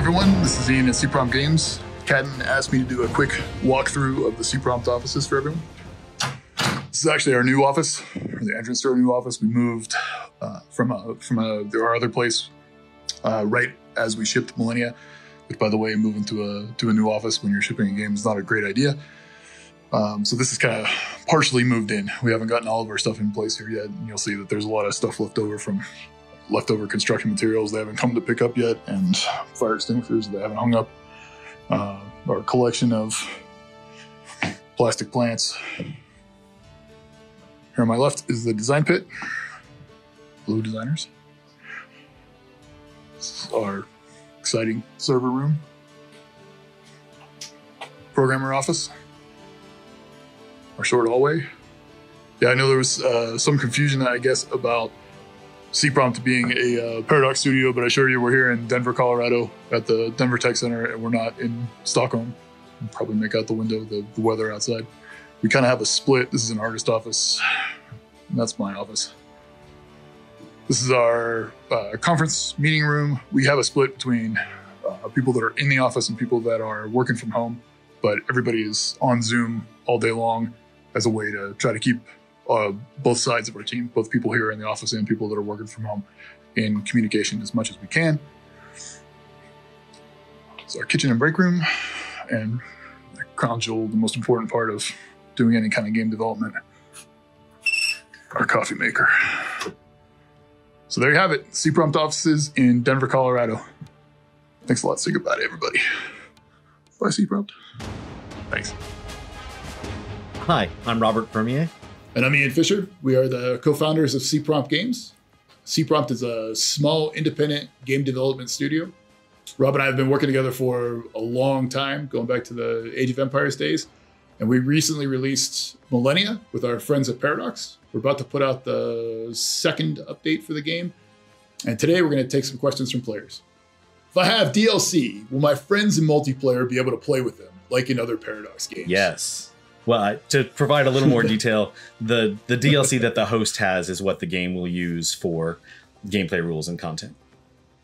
everyone, this is Ian at C-Prompt Games. Cadden asked me to do a quick walkthrough of the C-Prompt offices for everyone. This is actually our new office, or the entrance to our new office. We moved from our other place right as we shipped Millennia, which, by the way, moving to a new office when you're shipping a game is not a great idea. So this is kind of partially moved in. We haven't gotten all of our stuff in place here yet. And you'll see that there's a lot of stuff left over from leftover construction materials they haven't come to pick up yet, and fire extinguishers they haven't hung up. Our collection of plastic plants. Here on my left is the design pit. Blue designers. This is our exciting server room. Programmer office. Our short hallway. Yeah, I know there was some confusion, I guess, about C-Prompt being a Paradox studio, but I assure you we're here in Denver, Colorado at the Denver Tech Center, and we're not in Stockholm. You can probably make out the window, the weather outside. We kind of have a split. This is an artist office, and that's my office. This is our conference meeting room. We have a split between people that are in the office and people that are working from home, but everybody is on Zoom all day long as a way to try to keep both sides of our team, both people here in the office and people that are working from home, in communication as much as we can. It's our kitchen and break room, and the crown jewel, the most important part of doing any kind of game development, our coffee maker. So there you have it, C-Prompt offices in Denver, Colorado. Thanks a lot. Say goodbye to everybody. Bye, C-Prompt. Thanks. Hi, I'm Robert Vermier. And I'm Ian Fisher. We are the co-founders of C-Prompt Games. C-Prompt is a small, independent game development studio. Rob and I have been working together for a long time, going back to the Age of Empires days. And we recently released Millennia with our friends at Paradox. We're about to put out the second update for the game. And today we're going to take some questions from players. If I have DLC, will my friends in multiplayer be able to play with them, like in other Paradox games? Yes. Well, to provide a little more detail, the DLC that the host has is what the game will use for gameplay rules and content.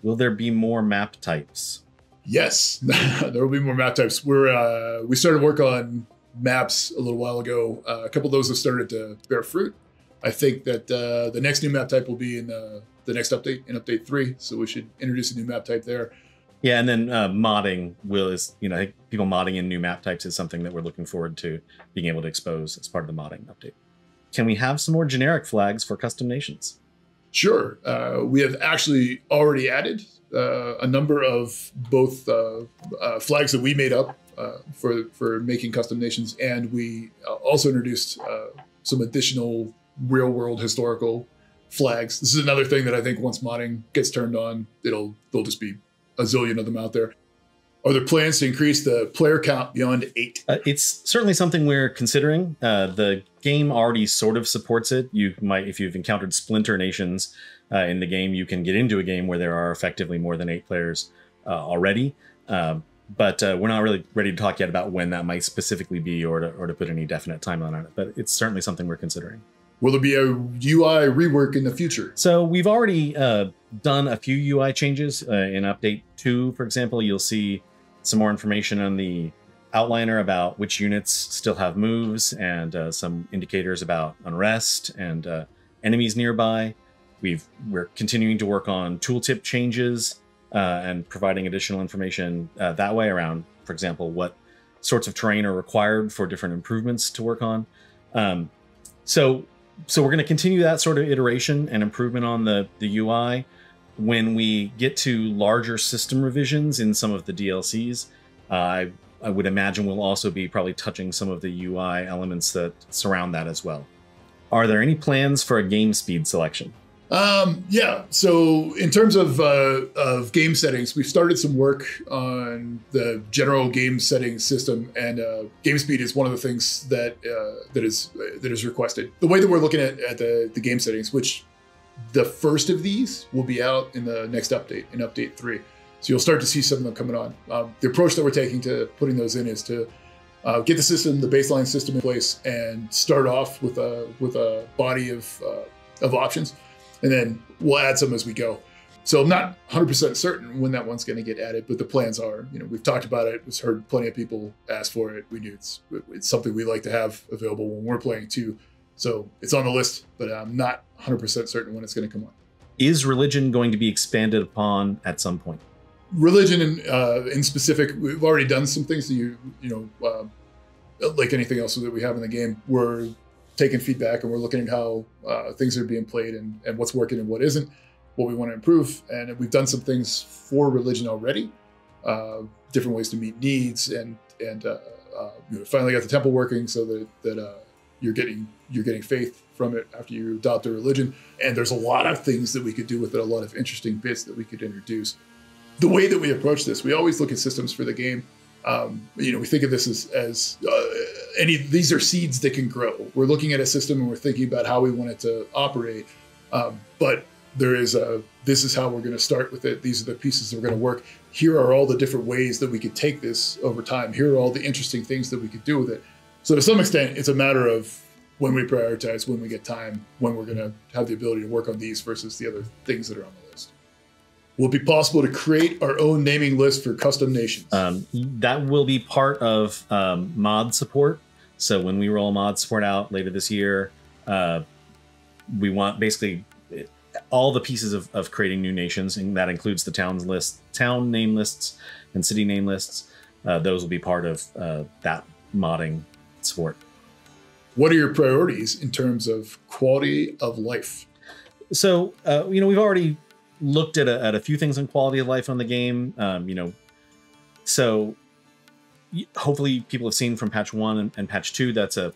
Will there be more map types? Yes, there will be more map types. We started work on maps a little while ago. A couple of those have started to bear fruit. I think that the next new map type will be in the next update, in update 3. So we should introduce a new map type there. Yeah, and then modding people modding in new map types is something that we're looking forward to being able to expose as part of the modding update. Can we have some more generic flags for custom nations? Sure. We have actually already added a number of both flags that we made up for making custom nations, and we also introduced some additional real-world historical flags. This is another thing that I think once modding gets turned on, there'll just be a zillion of them out there. Are there plans to increase the player count beyond 8? It's certainly something we're considering. The game already sort of supports it. You might, if you've encountered Splinter Nations in the game, you can get into a game where there are effectively more than 8 players already. But we're not really ready to talk yet about when that might specifically be, or to put any definite timeline on it. But it's certainly something we're considering. Will there be a UI rework in the future? So we've already done a few UI changes. In update 2, for example, you'll see some more information on the outliner about which units still have moves, and some indicators about unrest and enemies nearby. We're continuing to work on tooltip changes and providing additional information that way around, for example, what sorts of terrain are required for different improvements to work on. So we're going to continue that sort of iteration and improvement on the UI. When we get to larger system revisions in some of the DLCs, I would imagine we'll also be probably touching some of the UI elements that surround that as well. Are there any plans for a game speed selection? Yeah. So in terms of game settings, we've started some work on the general game setting system, and game speed is one of the things that is requested. The way that we're looking at the game settings, which the first of these will be out in the next update, in update 3. So you'll start to see some of them coming on. The approach that we're taking to putting those in is to get the system, the baseline system in place, and start off with a body of options, and then we'll add some as we go. So I'm not 100% certain when that one's going to get added, but the plans are, we've talked about it. We've heard plenty of people ask for it. We knew it's something we like to have available when we're playing too. So it's on the list, but I'm not 100% certain when it's going to come on. Is religion going to be expanded upon at some point? Religion in specific, we've already done some things that like anything else that we have in the game. We're taking feedback and we're looking at how things are being played and what's working and what isn't, what we want to improve. And we've done some things for religion already, different ways to meet needs, and finally got the temple working so that you're getting faith from it after you adopt a religion. And there's a lot of things that we could do with it, a lot of interesting bits that we could introduce. The way that we approach this, we always look at systems for the game. We think of this as these are seeds that can grow. We're looking at a system and we're thinking about how we want it to operate. But this is how we're going to start with it. These are the pieces that are going to work. Here are all the different ways that we could take this over time. Here are all the interesting things that we could do with it. So to some extent, it's a matter of when we prioritize, when we get time, when we're going to have the ability to work on these versus the other things that are on the list. Will it be possible to create our own naming list for custom nations? That will be part of mod support. So when we roll mod support out later this year, we want basically all the pieces of creating new nations, and that includes the town name lists and city name lists. Those will be part of that modding support. What are your priorities in terms of quality of life? So, we've already looked at a few things on quality of life on the game. So hopefully people have seen from patch 1 and patch 2, that's an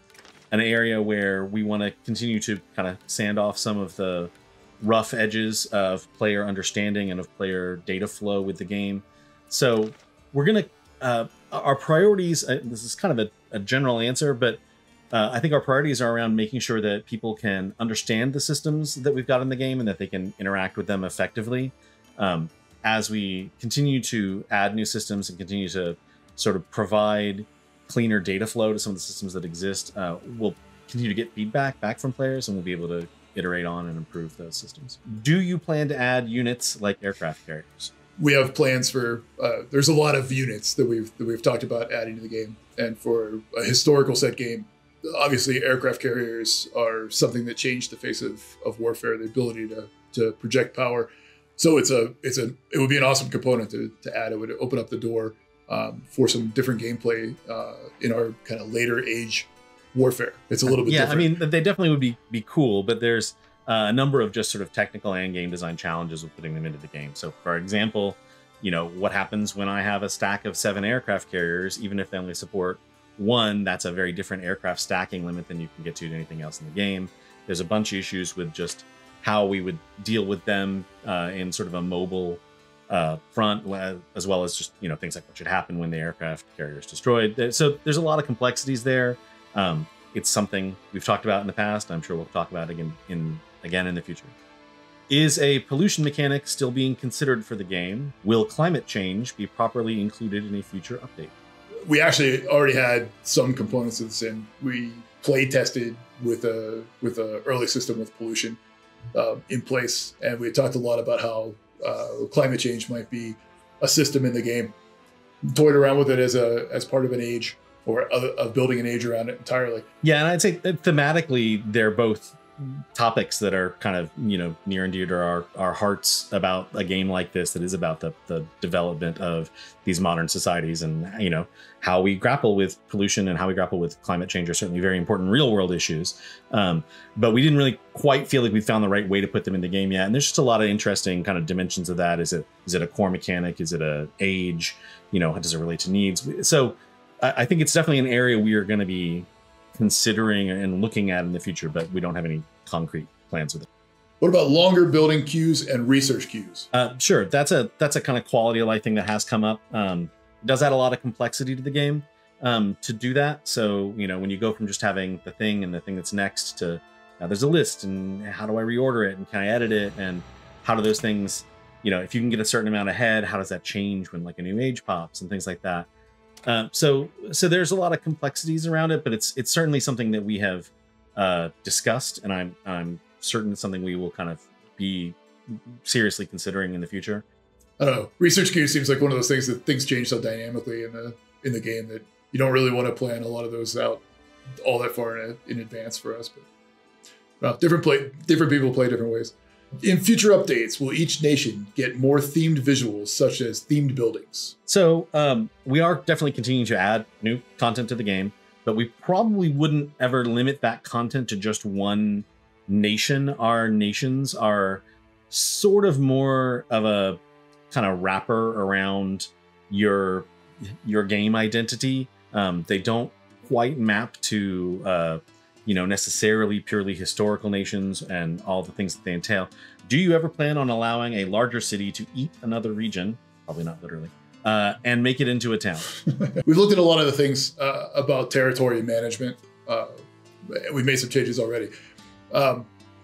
area where we want to continue to kind of sand off some of the rough edges of player understanding and of player data flow with the game. So we're going to, our priorities, this is kind of a general answer, but I think our priorities are around making sure that people can understand the systems that we've got in the game and that they can interact with them effectively. As we continue to add new systems and continue to sort of provide cleaner data flow to some of the systems that exist, we'll continue to get feedback back from players and we'll be able to iterate on and improve those systems. Do you plan to add units like aircraft carriers? We have plans for, there's a lot of units that we've talked about adding to the game. And for a historical set game, obviously aircraft carriers are something that changed the face of warfare, the ability to project power. So it would be an awesome component to add. It would open up the door for some different gameplay in our kind of later age warfare. It's a little bit different. I mean, they definitely would be cool, but there's a number of just sort of technical and game design challenges with putting them into the game. So for example, what happens when I have a stack of 7 aircraft carriers, even if they only support 1, that's a very different aircraft stacking limit than you can get to anything else in the game. There's a bunch of issues with just how we would deal with them in sort of a mobile front, as well as just things like what should happen when the aircraft carrier is destroyed. So there's a lot of complexities there. It's something we've talked about in the past. I'm sure we'll talk about again in the future. Is a pollution mechanic still being considered for the game? Will climate change be properly included in a future update? We actually already had some components of this in. We play tested with a early system with pollution in place, and we talked a lot about how climate change might be a system in the game. Toyed around with it as part of an age, or of building an age around it entirely. Yeah, and I'd say thematically they're both topics that are kind of near and dear to our hearts about a game like this that is about the development of these modern societies, and how we grapple with pollution and how we grapple with climate change are certainly very important real world issues, but we didn't really quite feel like we found the right way to put them in the game yet. And there's just a lot of interesting kind of dimensions of that. Is it a core mechanic? Is it a age? How does it relate to needs? So I think it's definitely an area we are going to be considering and looking at in the future, but we don't have any concrete plans with it. What about longer building queues and research queues? Sure, that's a kind of quality of life thing that has come up. It does add a lot of complexity to the game to do that. So when you go from just having the thing and the thing that's next to now there's a list, and how do I reorder it, and can I edit it, and how do those things, if you can get a certain amount ahead, how does that change when like a new age pops and things like that. So there's a lot of complexities around it, but it's certainly something that we have discussed, and I'm certain it's something we will kind of be seriously considering in the future? I don't know. Research queue seems like one of those things that things change so dynamically in the game that you don't really want to plan a lot of those out all that far in advance for us. But well, different people play different ways. In future updates, will each nation get more themed visuals, such as themed buildings? So we are definitely continuing to add new content to the game, but we probably wouldn't ever limit that content to just one nation. Our nations are sort of more of a kind of wrapper around your game identity. They don't quite map to necessarily purely historical nations and all the things that they entail. Do you ever plan on allowing a larger city to eat another region? Probably not literally. And make it into a town. We've looked at a lot of the things about territory management. We've made some changes already.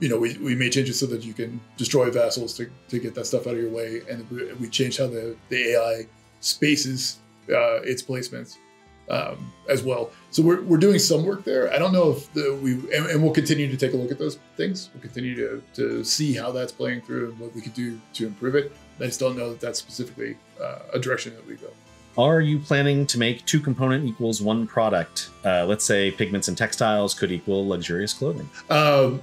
We made changes so that you can destroy vassals to get that stuff out of your way, and we changed how the AI spaces its placements as well. So we're doing some work there. I don't know if we'll continue to take a look at those things. We'll continue to see how that's playing through and what we could do to improve it. I just don't know that that's specifically a direction that we go. Are you planning to make 2 component equals 1 product? Let's say pigments and textiles could equal luxurious clothing. So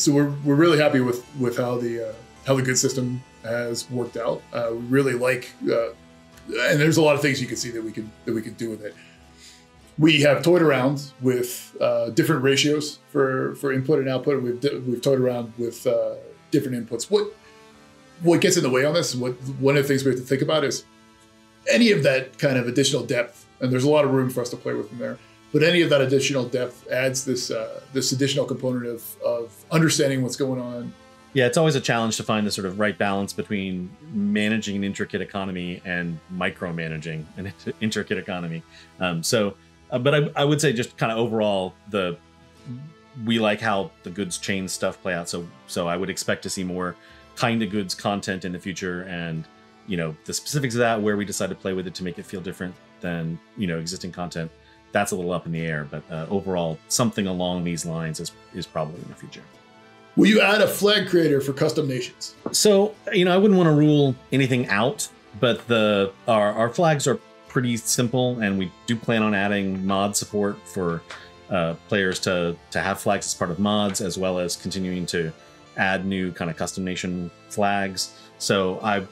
we're really happy with how the good system has worked out. We really like, and there's a lot of things you can see that we could do with it. We have toyed around with different ratios for input and output. We've toyed around with different inputs. What gets in the way on this, and one of the things we have to think about is any of that kind of additional depth, and there's a lot of room for us to play with in there, but any of that additional depth adds this additional component of understanding what's going on. Yeah, it's always a challenge to find the sort of right balance between managing an intricate economy and micromanaging an intricate economy. But I would say just kind of overall, we like how the goods chain stuff play out. So I would expect to see more kind of goods content in the future, and the specifics of that, where we decide to play with it to make it feel different than existing content, that's a little up in the air. But overall, something along these lines is probably in the future. Will you add a flag creator for custom nations? So I wouldn't want to rule anything out, but our flags are pretty simple, and we do plan on adding mod support for players to have flags as part of mods, as well as continuing to add new kind of custom nation flags. So I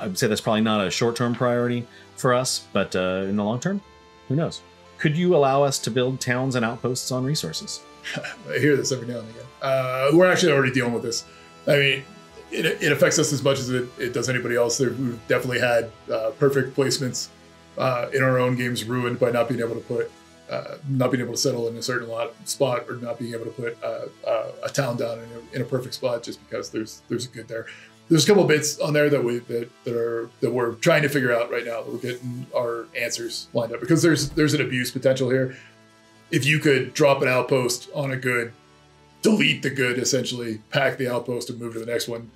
would say that's probably not a short-term priority for us, but in the long term, who knows? Could you allow us to build towns and outposts on resources? I hear this every now and again. We're actually already dealing with this. I mean, it affects us as much as it does anybody else. We've definitely had perfect placements in our own games ruined by not being able to settle in a certain spot, or not being able to put a town down in a perfect spot just because there's a good there. There's a couple of bits on there that we're trying to figure out right now, that we're getting our answers lined up, because there's an abuse potential here. If you could drop an outpost on a good, delete the good, essentially pack the outpost and move to the next one,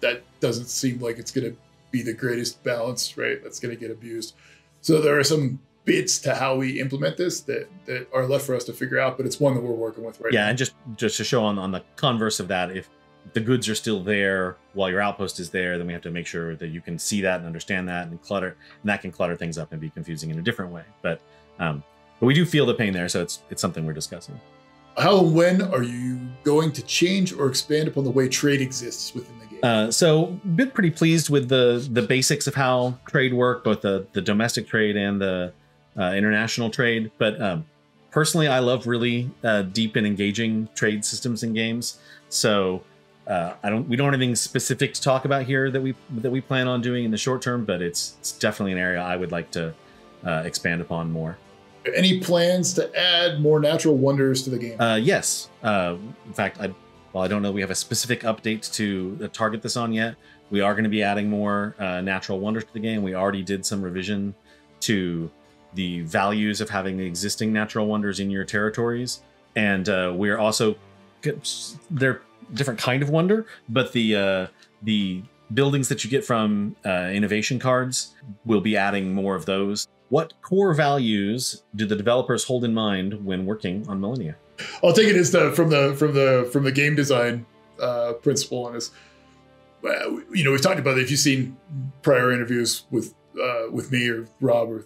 that doesn't seem like it's going to be the greatest balance, right? That's going to get abused. So there are some bits to how we implement this that are left for us to figure out, but it's one that we're working with right now. Yeah, and just to show on the converse of that, if the goods are still there while your outpost is there, then we have to make sure that you can see that and understand that, and that can clutter things up and be confusing in a different way. But we do feel the pain there, so it's something we're discussing. How and when are you going to change or expand upon the way trade exists within the game? So been pretty pleased with the basics of how trade work, both the domestic trade and the international trade. But personally, I love really deep and engaging trade systems in games. So we don't have anything specific to talk about here that we plan on doing in the short term, but it's definitely an area I would like to expand upon more. Any plans to add more natural wonders to the game? Yes. In fact, while I don't know we have a specific update to target this on yet, we are going to be adding more natural wonders to the game. We already did some revision to the values of having the existing natural wonders in your territories, and we're also, they're different kind of wonder, but the buildings that you get from innovation cards, we'll be adding more of those. What core values do the developers hold in mind when working on Millennia? I'll take it as from the game design principle on this. we've talked about it. If you've seen prior interviews with me or Rob or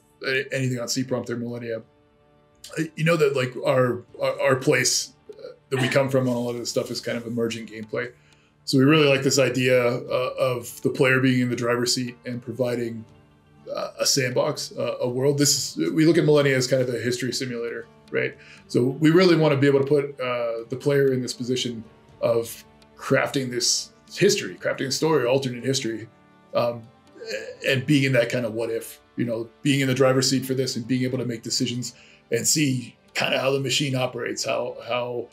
anything on C-Prompt or Millennia, you know that like our place that we come from on a lot of this stuff is kind of emergent gameplay. So we really like this idea of the player being in the driver's seat and providing a sandbox, a world. We look at Millennia as kind of a history simulator, right? So we really want to be able to put the player in this position of crafting this history, crafting a story, alternate history, and being in that kind of what if, being in the driver's seat for this and being able to make decisions and see kind of how the machine operates, how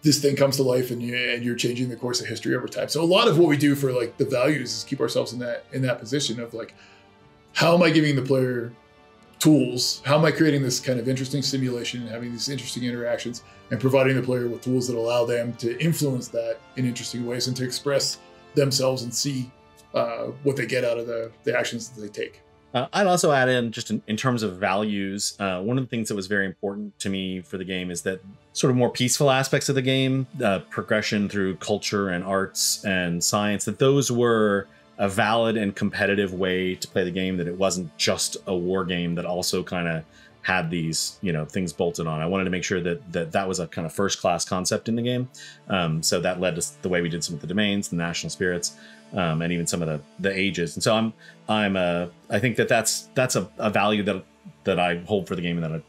this thing comes to life, and you're changing the course of history over time. So a lot of what we do for like the values is keep ourselves in that position of like, how am I giving the player tools? How am I creating this kind of interesting simulation and having these interesting interactions and providing the player with tools that allow them to influence that in interesting ways and to express themselves and see what they get out of the actions that they take. I'd also add in just in terms of values, one of the things that was very important to me for the game is that sort of more peaceful aspects of the game, progression through culture and arts and science, that those were a valid and competitive way to play the game, that it wasn't just a war game that also kind of had these, things bolted on. I wanted to make sure that was a kind of first class concept in the game. So that led to the way we did some of the domains, the national spirits, and even some of the ages. And so I think that's a value that I hold for the game and that I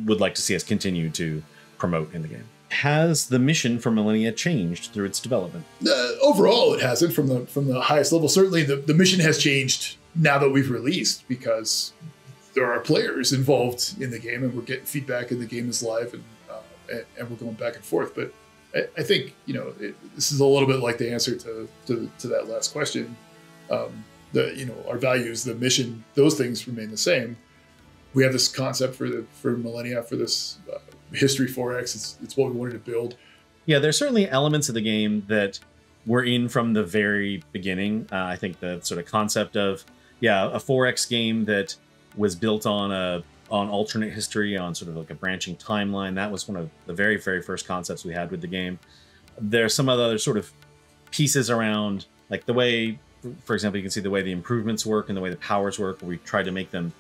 would like to see us continue to promote in the game. Has the mission for Millennia changed through its development? Overall, it hasn't from the highest level. Certainly the mission has changed now that we've released, because there are players involved in the game and we're getting feedback and the game is live and we're going back and forth. But I think, this is a little bit like the answer to that last question. Our values, the mission, those things remain the same. We have this concept for Millennia, for this History 4X. It's what we wanted to build. Yeah, there's certainly elements of the game that were in from the very beginning. I think the sort of concept of, a 4X game that was built on alternate history, on sort of like a branching timeline. That was one of the very, very first concepts we had with the game. There's some other sort of pieces around, like the way, for example, you can see the way the improvements work and the way the powers work, where we tried to make them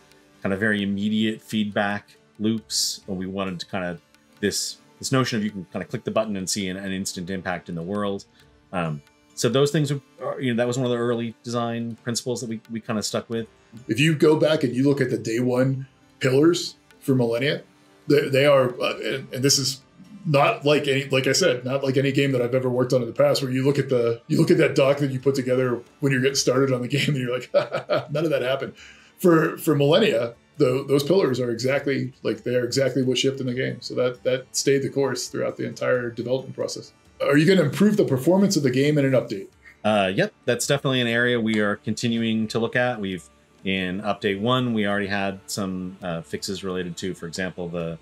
kind of very immediate feedback loops. And we wanted to kind of this notion of you can kind of click the button and see an instant impact in the world. So those things are, that was one of the early design principles that we kind of stuck with. If you go back and you look at the day one pillars for Millennia, they are, and this is not like like I said, not like any game that I've ever worked on in the past, where you look at that doc that you put together when you're getting started on the game and you're like, none of that happened. For Millennia, those pillars are exactly what shipped in the game. So that stayed the course throughout the entire development process. Are you going to improve the performance of the game in an update? Yep, that's definitely an area we are continuing to look at. In update 1, we already had some fixes related to, for example, the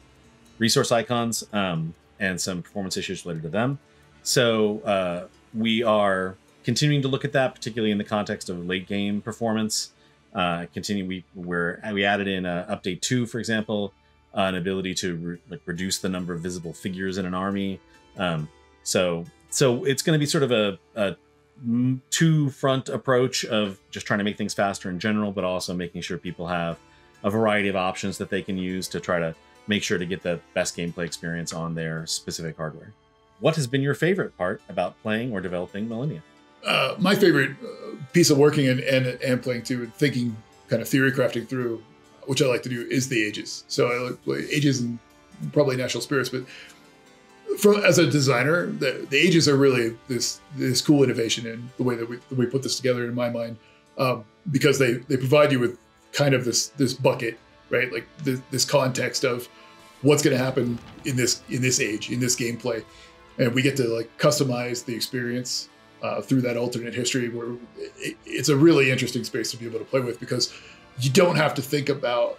resource icons and some performance issues related to them. So we are continuing to look at that, particularly in the context of late game performance. We added in update 2, for example, an ability to reduce the number of visible figures in an army. So it's going to be sort of a two-front approach of just trying to make things faster in general, but also making sure people have a variety of options that they can use to try to make sure to get the best gameplay experience on their specific hardware. What has been your favorite part about playing or developing Millennia? My favorite piece of working and playing too, and thinking, kind of theory crafting through, which I like to do, is the ages. So I like ages and probably national spirits, but as a designer, the ages are really this cool innovation in the way that we put this together in my mind, because they provide you with kind of this bucket, right? Like this context of what's going to happen in this age, in this gameplay, and we get to like customize the experience through that alternate history, where it's a really interesting space to be able to play with, because you don't have to think about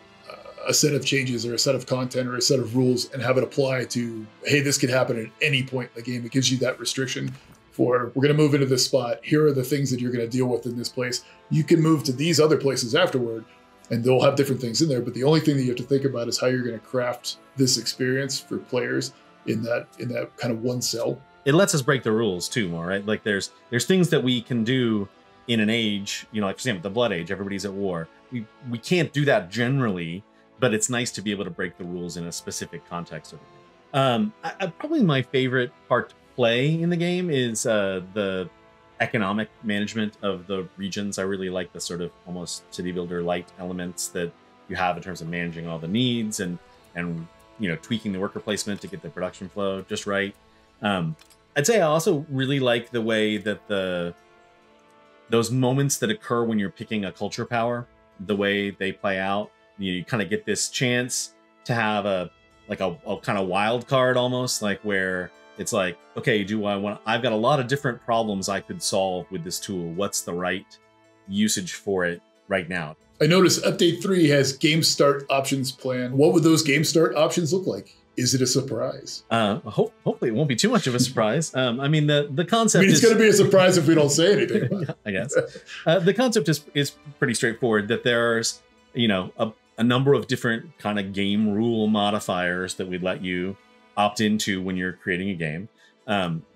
a set of changes or a set of content or a set of rules and have it apply to, hey, this could happen at any point in the game. It gives you that restriction for, we're going to move into this spot. Here are the things that you're going to deal with in this place. You can move to these other places afterward, and they'll have different things in there. But the only thing that you have to think about is how you're going to craft this experience for players in that kind of one cell. It lets us break the rules too more, right? Like there's things that we can do in an age, like for example, the Blood Age, everybody's at war. We can't do that generally, but it's nice to be able to break the rules in a specific context of it. Probably my favorite part to play in the game is the economic management of the regions. I really like the sort of almost city builder light elements that you have in terms of managing all the needs and tweaking the worker placement to get the production flow just right. I'd say I also really like the way that those moments that occur when you're picking a culture power, the way they play out. You kind of get this chance to have a kind of wild card almost, like where it's like, okay, I've got a lot of different problems I could solve with this tool. What's the right usage for it right now? I noticed update 3 has game start options planned. What would those game start options look like? Is it a surprise? Hopefully it won't be too much of a surprise. I mean, the concept it's going to be a surprise if we don't say anything about it. I guess. The concept is pretty straightforward, that there's, a number of different kind of game rule modifiers that we'd let you opt into when you're creating a game.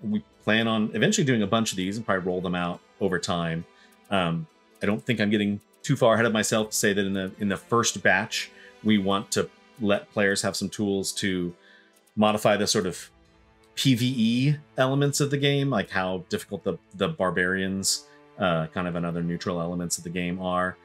We plan on eventually doing a bunch of these and probably roll them out over time. I don't think I'm getting too far ahead of myself to say that in the first batch, we want to let players have some tools to modify the sort of PvE elements of the game, like how difficult the barbarians, kind of another neutral elements of the game are.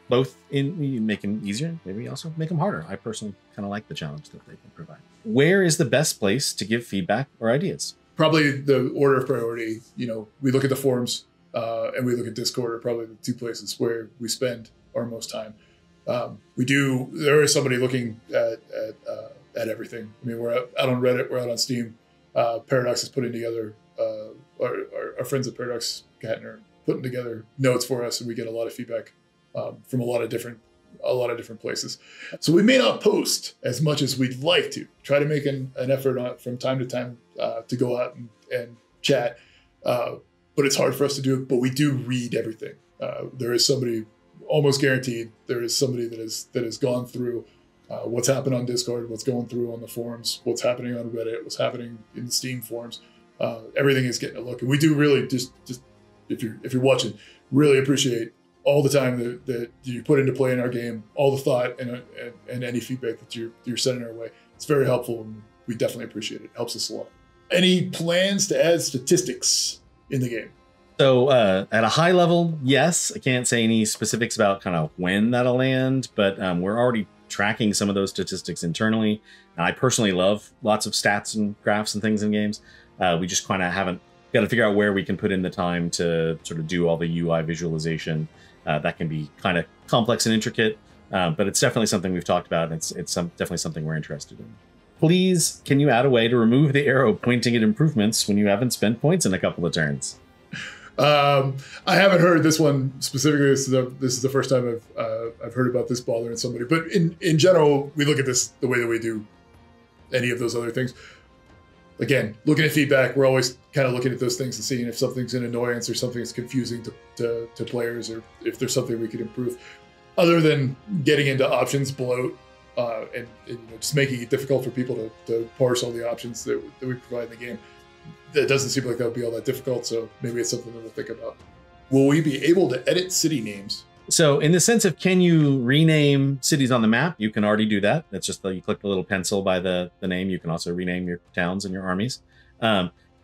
Both in make them easier, maybe also make them harder. I personally kind of like the challenge that they can provide. Where is the best place to give feedback or ideas? Probably the order of priority. We look at the forums and we look at Discord are probably the two places where we spend our most time. There is somebody looking at everything. I mean, we're out on Reddit, we're out on Steam. Paradox is putting together, our friends at Paradox Cat are putting together notes for us, and we get a lot of feedback from a lot of different places. So we may not post as much as we'd like to. Try to make an effort from time to time to go out and chat, but it's hard for us to do it. But we do read everything. There is somebody, almost guaranteed, there is somebody that has gone through what's happened on Discord, what's going through on the forums, what's happening on Reddit, what's happening in the Steam forums. Everything is getting a look, and we do really just if you're watching, really appreciate all the time that you put into play in our game, all the thought and any feedback that you're sending our way. It's very helpful, and we definitely appreciate it. It helps us a lot. Any plans to add statistics in the game? So at a high level, yes. I can't say any specifics about kind of when that'll land, but we're already tracking some of those statistics internally. And I personally love lots of stats and graphs and things in games. We just kind of haven't got to figure out where we can put in the time to sort of do all the UI visualization. That can be kind of complex and intricate, but it's definitely something we've talked about. And it's definitely something we're interested in. Please, can you add a way to remove the arrow pointing at improvements when you haven't spent points in a couple of turns? I haven't heard this one specifically. This is the first time I've heard about this bothering somebody. But in general, we look at this the way that we do any of those other things. Again, looking at feedback, we're always kind of looking at those things and seeing if something's an annoyance or something that's confusing to players, or if there's something we could improve. Other than getting into options bloat and just making it difficult for people to parse all the options that we provide in the game, that doesn't seem like that would be all that difficult. So maybe it's something that we'll think about. Will we be able to edit city names? So in the sense of, can you rename cities on the map? You can already do that. That's just you click the little pencil by the name. You can also rename your towns and your armies.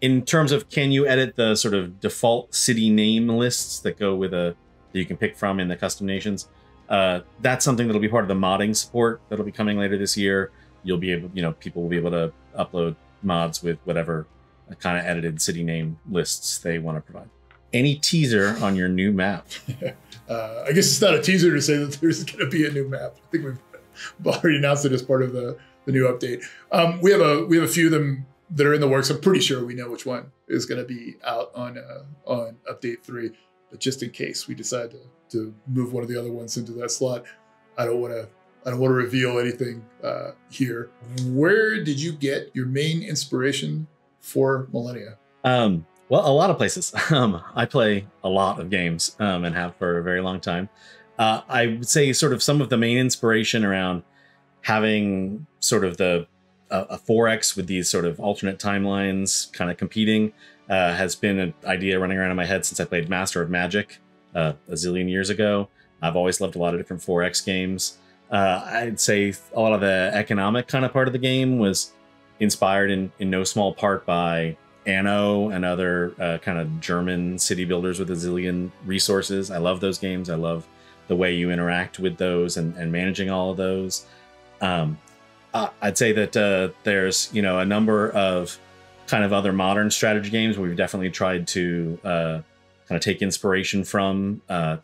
In terms of, can you edit the sort of default city name lists that go with that you can pick from in the custom nations? That's something that'll be part of the modding support that'll be coming later this year. You'll be able, people will be able to upload mods with whatever kind of edited city name lists they want to provide. Any teaser on your new map? I guess it's not a teaser to say that there's going to be a new map. I think we've already announced it as part of the new update. We have a few of them that are in the works. I'm pretty sure we know which one is going to be out on update 3. But just in case we decide to move one of the other ones into that slot, I don't want to reveal anything here. Where did you get your main inspiration for Millennia? Well, a lot of places. I play a lot of games and have for a very long time. I would say sort of some of the main inspiration around having sort of a 4X with these sort of alternate timelines kind of competing has been an idea running around in my head since I played Master of Magic a zillion years ago. I've always loved a lot of different 4X games. I'd say a lot of the economic kind of part of the game was inspired in no small part by Anno and other kind of German city builders with a zillion resources. I love those games. I love the way you interact with those and managing all of those. I'd say that there's, you know, a number of kind of other modern strategy games where we've definitely tried to kind of take inspiration from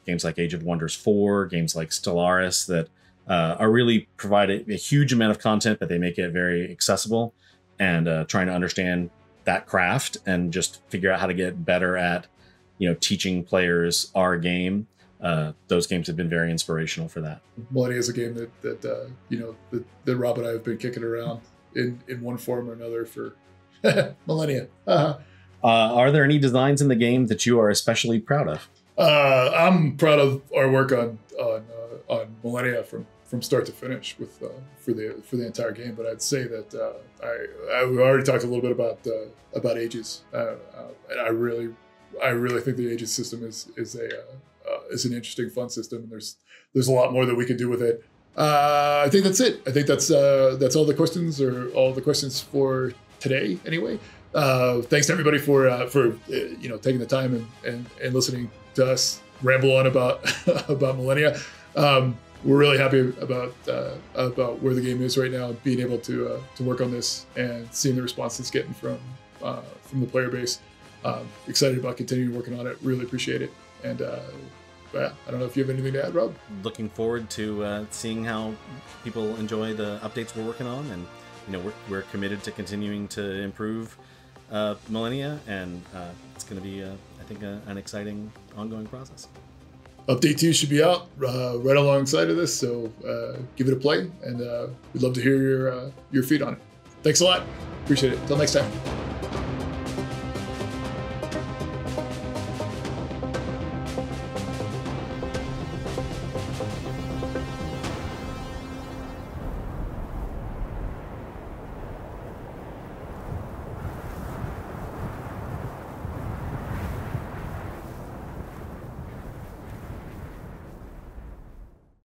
games like Age of Wonders 4, games like Stellaris that are really provide a huge amount of content, but they make it very accessible, and trying to understand that craft and just figure out how to get better at, you know, teaching players our game. Those games have been very inspirational for that. Millennia is a game that you know, that Rob and I have been kicking around in one form or another for millennia. Are there any designs in the game that you are especially proud of? I'm proud of our work on Millennia from start to finish with for the entire game. But I'd say that we already talked a little bit about Ages, and I really think the Ages system is an interesting, fun system, and there's a lot more that we could do with it. I think that's it. I think that's all the questions for today. Anyway, thanks to everybody for you know, taking the time and listening to us ramble on about about Millennia. We're really happy about where the game is right now, being able to work on this and seeing the response it's getting from the player base. Excited about continuing working on it. Really appreciate it. And I don't know if you have anything to add, Rob. Looking forward to seeing how people enjoy the updates we're working on, and you know, we're committed to continuing to improve Millennia, and it's going to be I think an exciting ongoing process. Update 2 should be out right alongside of this, so give it a play, and we'd love to hear your feed on it. Thanks a lot. Appreciate it. Until next time.